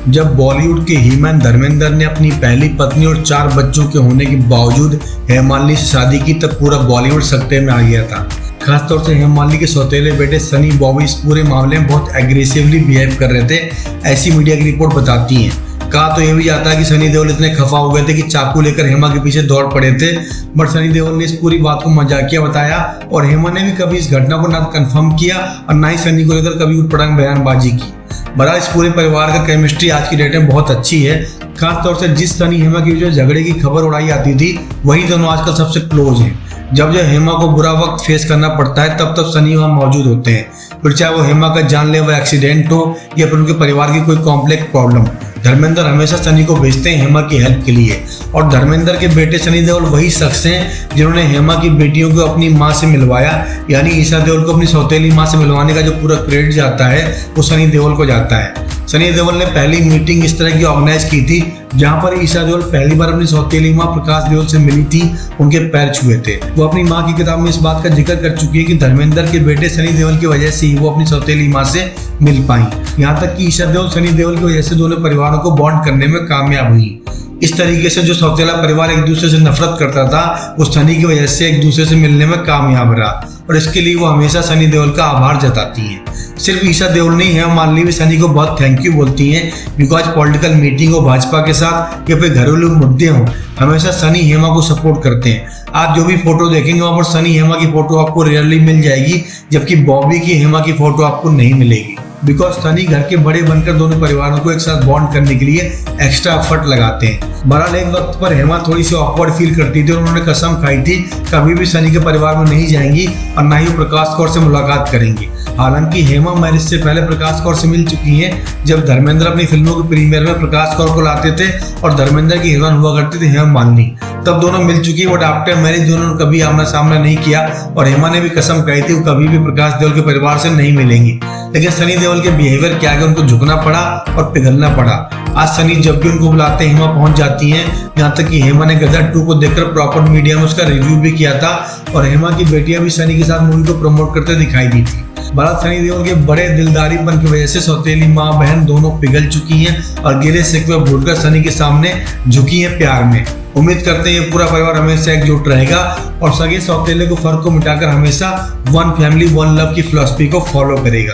जब बॉलीवुड के हीमैन धर्मेंद्र ने अपनी पहली पत्नी और 4 बच्चों के होने के बावजूद हेमा मालिनी से शादी की तब पूरा बॉलीवुड सकते में आ गया था। खासतौर से हेमा मालिनी के सौतेले बेटे सनी बॉबी इस पूरे मामले में बहुत एग्रेसिवली बिहेव कर रहे थे, ऐसी मीडिया की रिपोर्ट बताती है। कहा तो ये भी जाता है कि सनी देओल इतने खफा हो गए थे कि चाकू लेकर हेमा के पीछे दौड़ पड़े थे, बट सनी देओल ने इस पूरी बात को मजाकिया बताया और हेमा ने भी कभी इस घटना को ना कंफर्म किया और ना ही सनी को लेकर कभी उठपटांग बयानबाजी की। बहरहाल इस पूरे परिवार का केमिस्ट्री आज की डेट में बहुत अच्छी है। खासतौर से जिस सनी हेमा की जो झगड़े की खबर उड़ाई आती थी वही दोनों आजकल सबसे क्लोज हैं। जब हेमा को बुरा वक्त फेस करना पड़ता है तब सनी वहाँ मौजूद होते हैं, फिर चाहे वो हेमा का जानलेवा एक्सीडेंट हो या फिर उनके परिवार की कोई कॉम्प्लेक्स प्रॉब्लम। धर्मेंद्र हमेशा सनी को भेजते हैं हेमा की हेल्प के लिए और धर्मेंद्र के बेटे सनी देओल वही शख्स हैं जिन्होंने हेमा की बेटियों को अपनी मां से मिलवाया, यानी ईशा देओल को अपनी सौतेली मां से मिलवाने का जो पूरा क्रेडिट जाता है वो सनी देओल को जाता है। सनी देओल ने पहली मीटिंग इस तरह की ऑर्गेनाइज की थी जहां पर ईशा देओल पहली बार अपनी सौतेली मां प्रकाश देओल से मिली थी, उनके पैर छुए थे। वो अपनी मां की किताब में इस बात का जिक्र कर चुकी है कि धर्मेंद्र के बेटे सनी देओल की वजह से ही वो अपनी सौतेली मां से मिल पाई। यहाँ तक कि ईशा देओल सनी देओल की वजह से दोनों परिवारों को बॉन्ड करने में कामयाब हुई। इस तरीके से जो सौतेला परिवार एक दूसरे से नफरत करता था वो सनी की वजह से एक दूसरे से मिलने में कामयाब रहा और इसके लिए वो हमेशा सनी देओल का आभार जताती हैं। सिर्फ ईशा देओल नहीं, हेमा मालिनी भी सनी को बहुत थैंक यू बोलती हैं, बिकॉज पॉलिटिकल मीटिंग हो भाजपा के साथ या फिर घरेलू मुद्दे हों, हमेशा सनी हेमा को सपोर्ट करते हैं। आप जो भी फोटो देखेंगे वहाँ पर सनी हेमा की फोटो आपको रेयरली मिल जाएगी, जबकि बॉबी की हेमा की फोटो आपको नहीं मिलेगी, बिकॉज सनी घर के बड़े बनकर दोनों परिवारों को एक साथ बॉन्ड करने के लिए एक्स्ट्रा एफर्ट लगाते हैं। बहरहाल एक वक्त पर हेमा थोड़ी सी ऑकवर्ड फील करती थी और उन्होंने कसम खाई थी कभी भी सनी के परिवार में नहीं जाएंगी और ना ही वो प्रकाश कौर से मुलाकात करेंगी। हालांकि हेमा मैरिज से पहले प्रकाश कौर से मिल चुकी हैं, जब धर्मेंद्र अपनी फिल्मों के प्रीमियर में प्रकाश कौर को लाते थे और धर्मेंद्र की हीरोइन हुआ करती थी हेमा मालिनी, तब दोनों मिल चुकी है। बट आफ्टर मैरिज दोनों ने कभी आमना सामना नहीं किया और हेमा ने भी कसम खाई थी वो कभी भी प्रकाश देओल के परिवार से नहीं मिलेंगी। लेकिन सनी देओल के बिहेवियर के आगे उनको झुकना पड़ा और पिघलना पड़ा। आज सनी जब भी उनको बुलाते हैं हेमा पहुंच जाती हैं, यहाँ तक कि हेमा ने गदर 2 को देखकर प्रॉपर मीडिया में उसका रिव्यू भी किया था और हेमा की बेटियां भी सनी के साथ मूवी को प्रमोट करते दिखाई दी थी। बहरहाल सनी देओल के बड़े दिलदारीपन की वजह से सौतेली माँ बहन दोनों पिघल चुकी हैं और गिले शिकवे भूलकर सनी के सामने झुकी हैं प्यार में। उम्मीद करते हैं ये पूरा परिवार हमेशा एकजुट रहेगा और सगे सौतेले को फर्क को मिटाकर हमेशा वन फैमिली वन लव की फिलॉसफी को फॉलो करेगा।